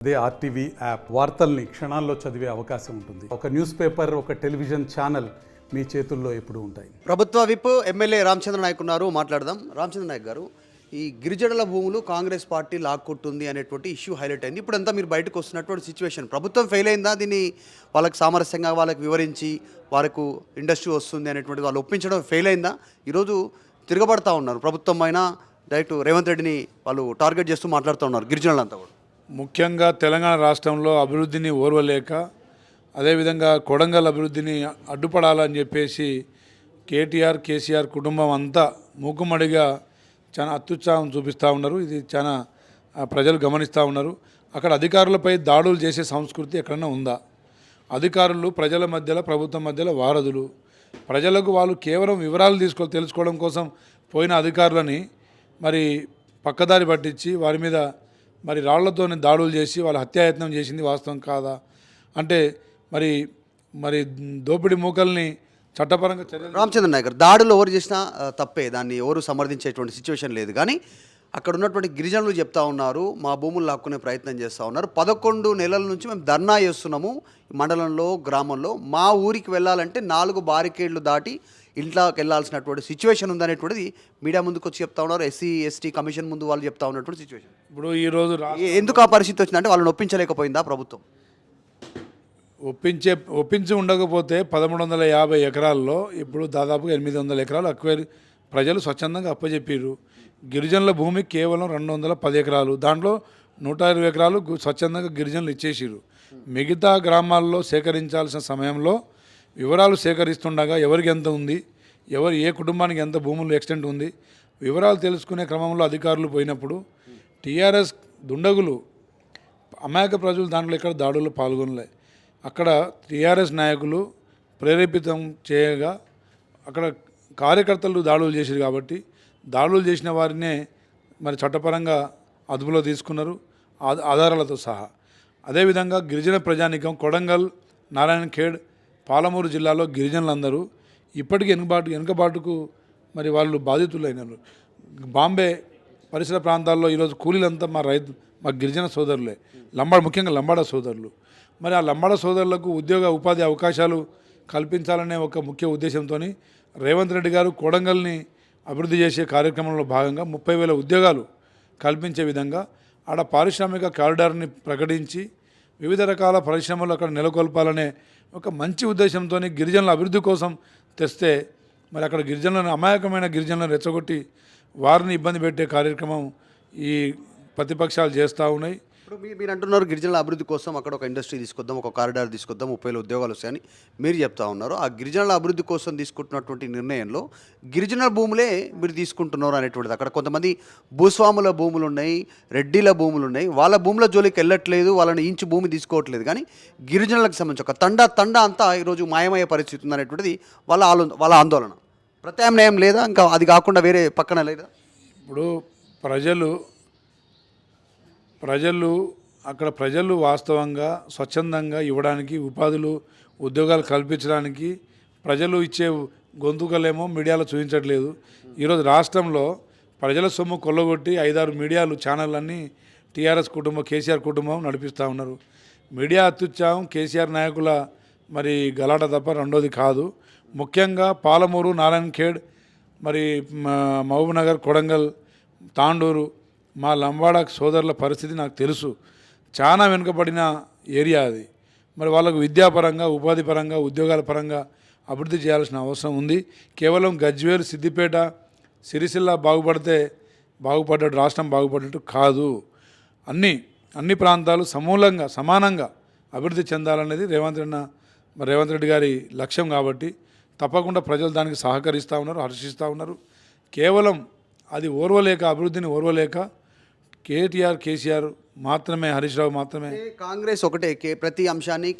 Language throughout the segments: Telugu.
అదే ఆర్టీవీ యాప్ వార్తల్ని క్షణాల్లో చదివే అవకాశం ఉంటుంది. ఒక న్యూస్ పేపర్, ఒక టెలివిజన్ ఛానల్ మీ చేతుల్లో ఎప్పుడూ ఉంటాయి. ప్రభుత్వ విప్ ఎమ్మెల్యే రామచంద్ర నాయక్ ఉన్నారు, మాట్లాడదాం. రామచంద్ర నాయక్ గారు, ఈ గిరిజనుల భూములు కాంగ్రెస్ పార్టీ లాక్కొట్టుంది అనేటువంటి ఇష్యూ హైలైట్ అయింది. ఇప్పుడంతా మీరు బయటకు వస్తున్నటువంటి సిచ్యువేషన్, ప్రభుత్వం ఫెయిల్ అయిందా? దీన్ని వాళ్ళకి సామరస్యంగా వాళ్ళకి వివరించి వాళ్ళకు ఇండస్ట్రీ వస్తుంది అనేటువంటి వాళ్ళు ఒప్పించడం ఫెయిల్ అయిందా? ఈరోజు తిరగబడతా ఉన్నారు, ప్రభుత్వం అయినా డైరెక్ట్ రేవంత్ రెడ్డిని వాళ్ళు టార్గెట్ చేస్తూ మాట్లాడుతూ ఉన్నారు గిరిజనులంతా కూడా. ముఖ్యంగా తెలంగాణ రాష్ట్రంలో అభివృద్ధిని ఓర్వలేక, అదేవిధంగా కొడంగల్ అభివృద్ధిని అడ్డుపడాలని చెప్పేసి కేసీఆర్ కుటుంబం అంతా మూకుమ్మడిగా చాలా అత్యుత్సాహం చూపిస్తూ ఉన్నారు. ఇది చాలా ప్రజలు గమనిస్తూ ఉన్నారు. అక్కడ అధికారులపై దాడులు చేసే సంస్కృతి ఎక్కడన్నా ఉందా? అధికారులు ప్రజల మధ్యలో, ప్రభుత్వం మధ్యలో వారధులు. ప్రజలకు వాళ్ళు కేవలం వివరాలు తెలుసుకోవడం కోసం పోయిన అధికారులని మరి పక్కదారి పట్టించి వారి మీద మరి రాళ్లతోనే దాడులు చేసి వాళ్ళ హత్యాయత్నం చేసింది వాస్తవం కాదా? అంటే మరి దోపిడీ మూకల్ని చట్టపరంగా చర్యలు. రామచంద్ర నాయక్ గారు, దాడులు ఎవరు చేసినా తప్పే, దాన్ని ఎవరు సమర్థించేటువంటి సిచ్యువేషన్ లేదు. కానీ అక్కడ ఉన్నటువంటి గిరిజనులు చెప్తా ఉన్నారు, మా భూములు లాక్కునే ప్రయత్నం చేస్తూ ఉన్నారు. 11 నెలల నుంచి మేము ధర్నా చేస్తున్నాము మండలంలో, గ్రామంలో. మా ఊరికి వెళ్ళాలంటే 4 బారికేడ్లు దాటి ఇంట్లోకి వెళ్ళాల్సినటువంటి సిచ్యువేషన్ ఉందనేటువంటిది మీడియా ముందుకు వచ్చి చెప్తా ఉన్నారు. SC/ST కమిషన్ ముందు వాళ్ళు చెప్తా ఉన్నటువంటి సిచ్యువేషన్. ఇప్పుడు ఈరోజు ఎందుకు ఆ పరిస్థితి వచ్చిందంటే వాళ్ళని ఒప్పించలేకపోయిందా ప్రభుత్వం? ఒప్పించి ఉండకపోతే 1350 ఎకరాల్లో ఇప్పుడు దాదాపుగా 800 ఎకరాలు అక్వైర్ ప్రజలు స్వచ్ఛందంగా అప్పచెప్పారు. గిరిజనుల భూమి కేవలం 210 ఎకరాలు, దాంట్లో 120 ఎకరాలు స్వచ్ఛందంగా గిరిజనులు ఇచ్చేసారు. మిగతా గ్రామాల్లో సేకరించాల్సిన సమయంలో వివరాలు సేకరిస్తుండగా ఎవరికి ఎంత ఉంది, ఏ కుటుంబానికి ఎంత భూములు ఎక్స్టెంట్ ఉంది, వివరాలు తెలుసుకునే క్రమంలో అధికారులు పోయినప్పుడు టీఆర్ఎస్ దుండగులు, అమాయక ప్రజలు దాంట్లో ఎక్కడ దాడుల్లో పాల్గొనలే. అక్కడ టీఆర్ఎస్ నాయకులు ప్రేరేపితం చేయగా అక్కడ కార్యకర్తలు దాడులు చేశారు. కాబట్టి దాడులు చేసిన వారినే మరి చట్టపరంగా అదుపులో తీసుకున్నారు ఆధారాలతో సహా. అదేవిధంగా గిరిజన ప్రజానీకం కొడంగల్, నారాయణఖేడ్, పాలమూరు జిల్లాలో గిరిజనులందరూ ఇప్పటికీ వెనుకబాటుకు మరి వాళ్ళు బాధితులైనారు. బాంబే పరిసర ప్రాంతాల్లో ఈరోజు కూలీలంతా మా గిరిజన సోదరులే, ముఖ్యంగా లంబాడ సోదరులు. మరి ఆ లంబాడ సోదరులకు ఉపాధి అవకాశాలు కల్పించాలనే ఒక ముఖ్య ఉద్దేశంతో రేవంత్ రెడ్డి గారు కొడంగల్ని అభివృద్ధి చేసే కార్యక్రమంలో భాగంగా 30,000 ఉద్యోగాలు కల్పించే విధంగా ఆడ పారిశ్రామిక కారిడార్ని ప్రకటించి వివిధ రకాల పరిశ్రమలు అక్కడ నెలకొల్పాలనే ఒక మంచి ఉద్దేశంతో గిరిజనుల అభివృద్ధి కోసం తెస్తే మరి అక్కడ అమాయకమైన గిరిజనులను రెచ్చగొట్టి వారిని ఇబ్బంది పెట్టే కార్యక్రమం ఈ ప్రతిపక్షాలు చేస్తూ ఉన్నాయి. ఇప్పుడు మీరు అంటున్నారు గిరిజనుల అభివృద్ధి కోసం అక్కడ ఒక ఇండస్ట్రీ తీసుకొద్దాం, ఒక కారిడార్ తీసుకొద్దాం, 30,000 ఉద్యోగాలు వస్తాయని మీరు చెప్తా ఉన్నారు. ఆ గిరిజనుల అభివృద్ధి కోసం తీసుకుంటున్నటువంటి నిర్ణయంలో గిరిజనుల భూములే మీరు తీసుకుంటున్నారు అనేటువంటిది. అక్కడ కొంతమంది భూస్వాముల భూములు ఉన్నాయి, రెడ్డిల భూములు ఉన్నాయి, వాళ్ళ భూముల జోలికి వెళ్ళట్లేదు, వాళ్ళని ఇంచు భూమి తీసుకోవట్లేదు. కానీ గిరిజనులకు సంబంధించి ఒక తండ అంతా ఈరోజు మాయమయ్యే పరిస్థితి ఉందనేటువంటిది వాళ్ళ ఆందోళన. ప్రత్యామ్నాయం లేదా? ఇంకా అది కాకుండా వేరే పక్కన లేదా? ఇప్పుడు ప్రజలు వాస్తవంగా స్వచ్ఛందంగా ఇవ్వడానికి, ఉద్యోగాలు కల్పించడానికి ప్రజలు ఇచ్చే గొంతుకలేమో మీడియాలో చూపించట్లేదు. ఈరోజు రాష్ట్రంలో ప్రజల సొమ్ము కొల్లగొట్టి 5-6 మీడియాలు ఛానళ్ళన్నీ టీఆర్ఎస్ కుటుంబం, కేసీఆర్ కుటుంబం నడిపిస్తూ ఉన్నారు. మీడియా అత్యుత్సాహం కేసీఆర్ నాయకుల మరి గలాట తప్ప రెండోది కాదు. ముఖ్యంగా పాలమూరు, నారాయణఖేడ్, మరి మహబూబ్నగర్, కొడంగల్, తాండూరు, మా లంబాడ సోదరుల పరిస్థితి నాకు తెలుసు. చాలా వెనుకబడిన ఏరియా అది. మరి వాళ్ళకు విద్యాపరంగా, ఉపాధి పరంగా, ఉద్యోగాల పరంగా అభివృద్ధి చేయాల్సిన అవసరం ఉంది. కేవలం గజ్వేల్, సిద్దిపేట, సిరిసిల్ల బాగుపడ్డట్టు రాష్ట్రం బాగుపడ్డట్టు కాదు. అన్ని ప్రాంతాలు సమూలంగా సమానంగా అభివృద్ధి చెందాలనేది రేవంత్ రెడ్డి గారి లక్ష్యం. కాబట్టి తప్పకుండా ప్రజలు దానికి సహకరిస్తూ ఉన్నారు, హర్షిస్తూ ఉన్నారు. కేవలం అది అభివృద్ధిని ఓర్వలేక కేసీఆర్ మాత్రమే, హరీష్ రావు మాత్రమే. కాంగ్రెస్ ఒకటే ప్రతి అంశాన్ని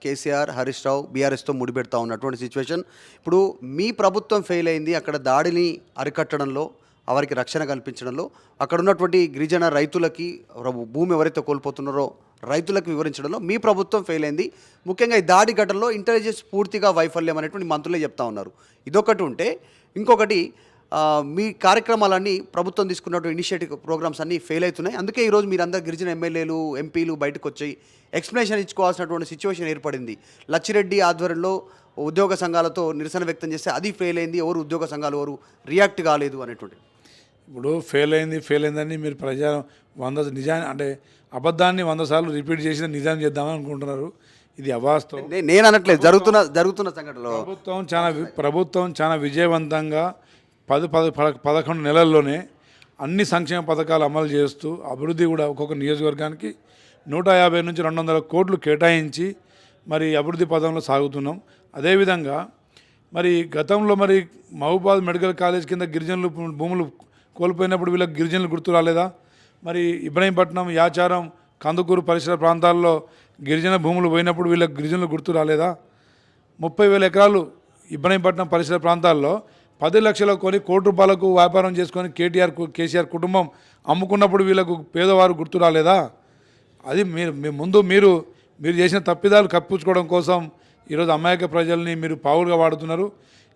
కేసీఆర్, హరీష్ రావు, బీఆర్ఎస్తో ముడిపెడతా ఉన్నటువంటి సిచ్యువేషన్. ఇప్పుడు మీ ప్రభుత్వం ఫెయిల్ అయింది అక్కడ దాడిని అరికట్టడంలో, వారికి రక్షణ కల్పించడంలో. అక్కడ ఉన్నటువంటి గిరిజన రైతులకి భూమి ఎవరైతే కోల్పోతున్నారో రైతులకు వివరించడంలో మీ ప్రభుత్వం ఫెయిల్ అయింది. ముఖ్యంగా ఈ దాడి ఘటనలో ఇంటెలిజెన్స్ పూర్తిగా వైఫల్యం అనేటువంటి మంత్రులే చెప్తా ఉన్నారు. ఇదొకటి ఉంటే, ఇంకొకటి మీ కార్యక్రమాలన్నీ ప్రభుత్వం తీసుకున్నటువంటి ఇనిషియేటివ్ ప్రోగ్రామ్స్ అన్నీ ఫెయిల్ అవుతున్నాయి. అందుకే ఈరోజు మీరందరూ గిరిజన ఎమ్మెల్యేలు ఎంపీలు బయటకు వచ్చి ఎక్స్ప్లెనేషన్ ఇచ్చుకోవాల్సినటువంటి సిచ్యువేషన్ ఏర్పడింది. లచ్చిరెడ్డి ఆధ్వర్యంలో ఉద్యోగ సంఘాలతో నిరసన వ్యక్తం చేస్తే అది ఫెయిల్ అయింది, ఎవరు ఉద్యోగ సంఘాలు ఎవరు రియాక్ట్ కాలేదు అనేటువంటి. ఇప్పుడు ఫెయిల్ అయిందని మీరు నిజాన్ని అంటే అబద్ధాన్ని 100 సార్లు రిపీట్ చేసిన నిజాన్ని చేద్దామని అనుకుంటున్నారు. ఇది అవాస్తవం. నేను అనట్లేదు, జరుగుతున్న సంఘటనలో ప్రభుత్వం చాలా విజయవంతంగా 11 నెలల్లోనే అన్ని సంక్షేమ పథకాలు అమలు చేస్తూ అభివృద్ధి కూడా ఒక్కొక్క నియోజకవర్గానికి 150 నుంచి 200 కోట్లు కేటాయించి మరి అభివృద్ధి పదంలో సాగుతున్నాం. అదేవిధంగా మరి గతంలో మరి మహబూబాద్ మెడికల్ కాలేజ్ కింద గిరిజనులు భూములు కోల్పోయినప్పుడు వీళ్ళకి గిరిజనులు గుర్తు రాలేదా? మరి ఇబ్రహీంపట్నం, యాచారం, కందుకూరు పరిసర ప్రాంతాల్లో గిరిజన భూములు పోయినప్పుడు వీళ్ళకి గిరిజనులు గుర్తు రాలేదా? 30,000 ఎకరాలు ఇబ్రహీంపట్నం పరిసర ప్రాంతాల్లో 10 లక్షల కొని కోటి రూపాయలకు వ్యాపారం చేసుకొని కేసీఆర్ కుటుంబం అమ్ముకున్నప్పుడు వీళ్ళకు పేదవారు గుర్తు రాలేదా? అది మీరు చేసిన తప్పిదాలు కప్పించుకోవడం కోసం ఈరోజు అమాయక ప్రజల్ని మీరు పావులుగా వాడుతున్నారు.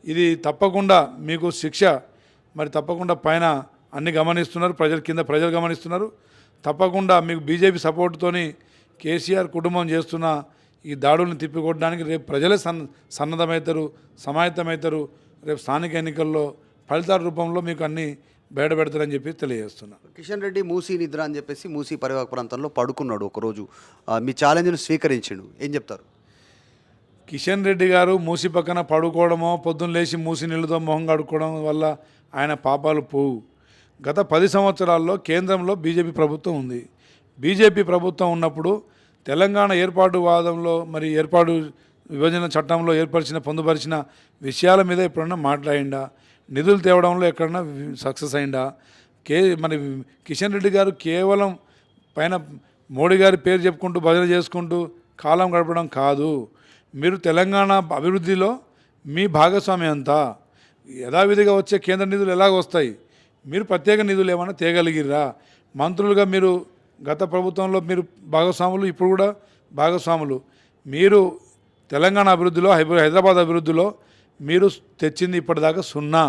ఇది తప్పకుండా మీకు శిక్ష మరి తప్పకుండా పైన అన్ని గమనిస్తున్నారు, ప్రజలు గమనిస్తున్నారు. తప్పకుండా మీకు బీజేపీ సపోర్టుతోని కేసీఆర్ కుటుంబం చేస్తున్న ఈ దాడులను తిప్పికొట్టడానికి రేపు ప్రజలే సన్నద్ధమవుతారు, సమాయత్తమవుతారు. రేపు స్థానిక ఎన్నికల్లో ఫలితాల రూపంలో మీకు అన్నీ బయటపెడతారని చెప్పి తెలియజేస్తున్నా. కిషన్ రెడ్డి మూసీ నిద్ర అని చెప్పేసి మూసీ పరివాహక ప్రాంతంలో పడుకున్నాడు ఒకరోజు, మీ ఛాలెంజ్ను స్వీకరించాడు, ఏం చెప్తారు? కిషన్ రెడ్డి గారు మూసి పక్కన పడుకోవడమో పొద్దున్న లేచి మూసి నీళ్ళతో మొహం కడుక్కోవడం వల్ల ఆయన పాపాలు పోవు. గత 10 సంవత్సరాల్లో కేంద్రంలో బీజేపీ ప్రభుత్వం ఉంది. బీజేపీ ప్రభుత్వం ఉన్నప్పుడు తెలంగాణ ఏర్పాటువాదంలో మరి విభజన చట్టంలో పొందుపరిచిన విషయాల మీద ఎప్పుడన్నా మాట్లాడిండా? నిధులు తేవడంలో ఎక్కడన్నా సక్సెస్ అయిందా? మరి కిషన్ రెడ్డి గారు కేవలం పైన మోడీ గారి పేరు చెప్పుకుంటూ భజన చేసుకుంటూ కాలం గడపడం కాదు. మీరు తెలంగాణ అభివృద్ధిలో మీ భాగస్వామ్యం అంతా. యథావిధిగా వచ్చే కేంద్ర నిధులు ఎలాగ వస్తాయి? మీరు ప్రత్యేక నిధులు ఏమైనా తేగలిగిర్రా? మంత్రులుగా మీరు గత ప్రభుత్వంలో మీరు భాగస్వాములు, ఇప్పుడు కూడా భాగస్వాములు. మీరు తెలంగాణ అభివృద్ధిలో హైదరాబాద్ అభివృద్ధిలో మీరు తెచ్చింది ఇప్పటిదాకా 0.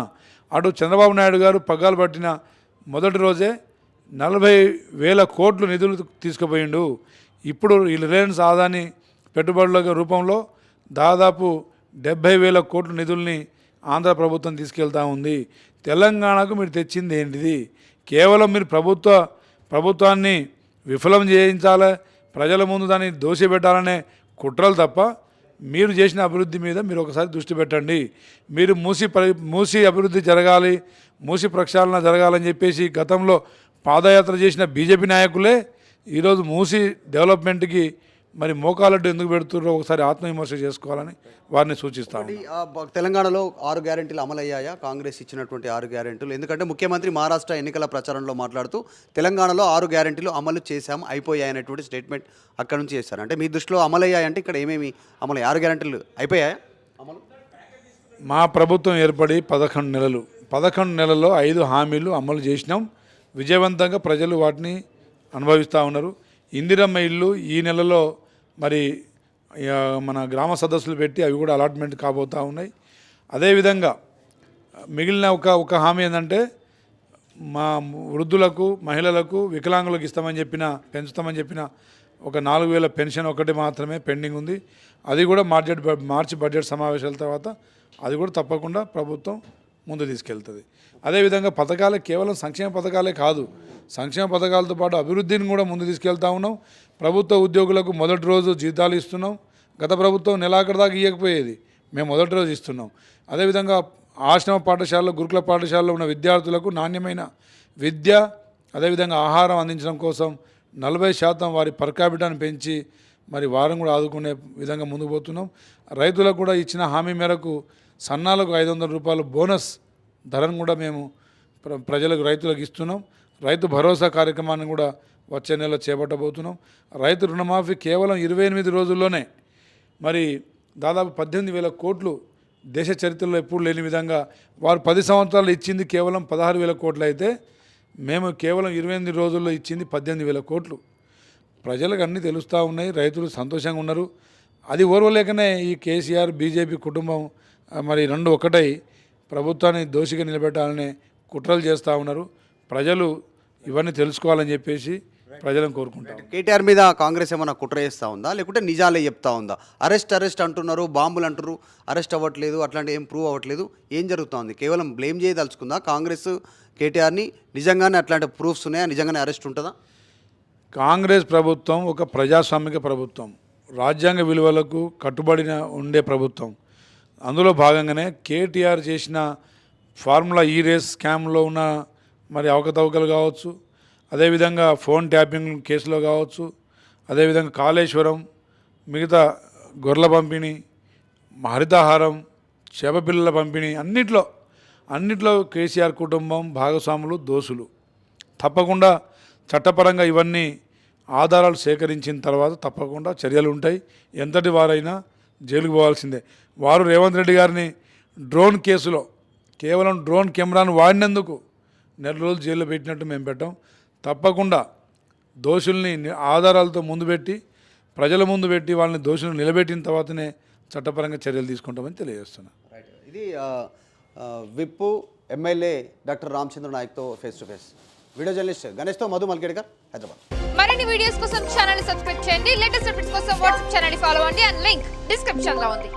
అటు చంద్రబాబు నాయుడు గారు పగ్గాలు పట్టిన మొదటి రోజే 40,000 కోట్లు నిధులు తీసుకుపోయిండు. ఇప్పుడు ఈ రిలయన్స్ ఆదాని పెట్టుబడుల రూపంలో దాదాపు 70,000 కోట్ల నిధుల్ని ఆంధ్ర ప్రభుత్వం తీసుకెళ్తా ఉంది. తెలంగాణకు మీరు తెచ్చింది ఏంటిది? కేవలం మీరు ప్రభుత్వాన్ని విఫలం చేయించాలి, ప్రజల ముందు దాన్ని దోషిపెట్టాలనే కుట్రలు తప్ప మీరు చేసిన అభివృద్ధి మీద మీరు ఒకసారి దృష్టి పెట్టండి. మీరు మూసి అభివృద్ధి జరగాలి, మూసి ప్రక్షాళన జరగాలని చెప్పేసి గతంలో పాదయాత్ర చేసిన బీజేపీ నాయకులే ఈరోజు మూసి డెవలప్మెంట్కి మరి మోకాలడ్డు ఎందుకు పెడుతున్నారో ఒకసారి ఆత్మవిమర్శ చేసుకోవాలని వారిని సూచిస్తాను. తెలంగాణలో 6 గ్యారెంటీలు అమలయ్యాయా? కాంగ్రెస్ ఇచ్చినటువంటి 6 గ్యారెంటీలు. ఎందుకంటే ముఖ్యమంత్రి మహారాష్ట్ర ఎన్నికల ప్రచారంలో మాట్లాడుతూ తెలంగాణలో 6 గ్యారెంటీలు అమలు చేశాము, అయిపోయాయి అనేటువంటి స్టేట్మెంట్ అక్కడ నుంచి చేశారు. అంటే మీ దృష్టిలో అమలయ్యాయంటే ఇక్కడ ఏమేమి అమలు? 6 గ్యారెంటీలు అయిపోయాయా అమలు? మా ప్రభుత్వం ఏర్పడి 11 నెలల్లో 5 హామీలు అమలు చేసినాం. విజయవంతంగా ప్రజలు వాటిని అనుభవిస్తూ ఉన్నారు. ఇందిరమ్మ ఇల్లు ఈ నెలలో మరి మన గ్రామ సదస్సులు పెట్టి అవి కూడా అలాట్మెంట్ కాబోతూ ఉన్నాయి. అదేవిధంగా మిగిలిన ఒక హామీ ఏంటంటే మా వృద్ధులకు, మహిళలకు, వికలాంగులకు పెంచుతామని చెప్పిన ఒక 4,000 పెన్షన్ ఒకటి మాత్రమే పెండింగ్ ఉంది. అది కూడా మార్చి బడ్జెట్ సమావేశాల తర్వాత అది కూడా తప్పకుండా ప్రభుత్వం ముందు తీసుకెళ్తుంది. అదేవిధంగా పథకాలే కేవలం సంక్షేమ పథకాలే కాదు, సంక్షేమ పథకాలతో పాటు అభివృద్ధిని కూడా ముందు తీసుకెళ్తా ఉన్నాం. ప్రభుత్వ ఉద్యోగులకు మొదటి రోజు జీతాలు ఇస్తున్నాం. గత ప్రభుత్వం నెలాఖరు దాకా ఇవ్వకపోయేది, మేము మొదటి రోజు ఇస్తున్నాం. అదేవిధంగా ఆశ్రమ పాఠశాలలో, గురుకుల పాఠశాలలో ఉన్న విద్యార్థులకు నాణ్యమైన విద్య, అదేవిధంగా ఆహారం అందించడం కోసం 40% వారి పర్ క్యాపిటాను పెంచి మరి వారం కూడా ఆదుకునే విధంగా ముందుకు పోతున్నాం. రైతులకు కూడా ఇచ్చిన హామీ మేరకు సన్నాలకు 500 రూపాయలు బోనస్ ధరను కూడా మేము రైతులకు ఇస్తున్నాం. రైతు భరోసా కార్యక్రమాన్ని కూడా వచ్చే నెలలో చేపట్టబోతున్నాం. రైతు రుణమాఫీ కేవలం 28 రోజుల్లోనే మరి దాదాపు 18,000 కోట్లు, దేశ చరిత్రలో ఎప్పుడు లేని విధంగా. వారు 10 సంవత్సరాలు ఇచ్చింది కేవలం 16,000 కోట్లు అయితే మేము కేవలం 28 రోజుల్లో ఇచ్చింది 18,000 కోట్లు. ప్రజలకు అన్నీ తెలుస్తూ ఉన్నాయి, రైతులు సంతోషంగా ఉన్నారు. అది ఓర్వలేకనే ఈ కేసీఆర్ బీజేపీ కుటుంబం మరి 2 ఒకటై ప్రభుత్వాన్ని దోషిగా నిలబెట్టాలనే కుట్రలు చేస్తూ ఉన్నారు. ప్రజలు ఇవన్నీ తెలుసుకోవాలని చెప్పేసి ప్రజలను కోరుకుంటాం. కేటీఆర్ మీద కాంగ్రెస్ ఏమైనా కుట్ర చేస్తూ ఉందా, లేకుంటే నిజాలే చెప్తా ఉందా? అరెస్ట్ అంటున్నారు, బాంబులు అంటున్నారు, అరెస్ట్ అవ్వట్లేదు, అట్లాంటి ఏం ప్రూవ్ అవ్వట్లేదు. ఏం జరుగుతూ ఉంది? కేవలం బ్లేమ్ చేయదలుచుకుందా కాంగ్రెస్ కేటీఆర్ని? నిజంగానే అట్లాంటి ప్రూఫ్స్ ఉన్నాయా? నిజంగానే అరెస్ట్ ఉంటుందా? కాంగ్రెస్ ప్రభుత్వం ఒక ప్రజాస్వామిక ప్రభుత్వం, రాజ్యాంగ విలువలకు కట్టుబడిన ఉండే ప్రభుత్వం. అందులో భాగంగానే కేటీఆర్ చేసిన ఫార్ములా ఈ రేస్ స్కామ్లో ఉన్న మరి అవకతవకలు కావచ్చు, అదేవిధంగా ఫోన్ ట్యాపింగ్ కేసులో కావచ్చు, అదేవిధంగా కాళేశ్వరం, మిగతా గొర్రెల పంపిణీ, హరితహారం, చేపపిల్లల పంపిణీ, అన్నిట్లో కేసీఆర్ కుటుంబం భాగస్వాములు, దోషులు. తప్పకుండా చట్టపరంగా ఇవన్నీ ఆధారాలు సేకరించిన తర్వాత తప్పకుండా చర్యలు ఉంటాయి. ఎంతటి వారైనా జైలుకు పోవాల్సిందే. వారు రేవంత్ రెడ్డి గారిని డ్రోన్ కేసులో కేవలం డ్రోన్ కెమెరాను వాడినందుకు 4 రోజులు జైల్లో పెట్టినట్టు మేము పెట్టాం. తప్పకుండా దోషుల్ని ఆధారాలతో ముందు పెట్టి, ప్రజల ముందు పెట్టి వాళ్ళని దోషులను నిలబెట్టిన తర్వాతనే చట్టపరంగా చర్యలు తీసుకుంటామని తెలియజేస్తున్నా. ఇది విప్పు ఎమ్మెల్యే డాక్టర్ రామచంద్ర నాయక్తో face to face. Video journalist గణేష్తో మధు మల్కేడ్కర్, హైదరాబాద్. మరిన్ని వీడియోస్ కోసం ఛానల్ సబ్స్క్రైబ్ చేయండి. లేటెస్ట్ అప్డేట్స్ కోసం వాట్సాప్ ఛానల్ ఫాలో అవ్వండి. అండ్ లింక్ డిస్క్రిప్షన్ లో ఉంది.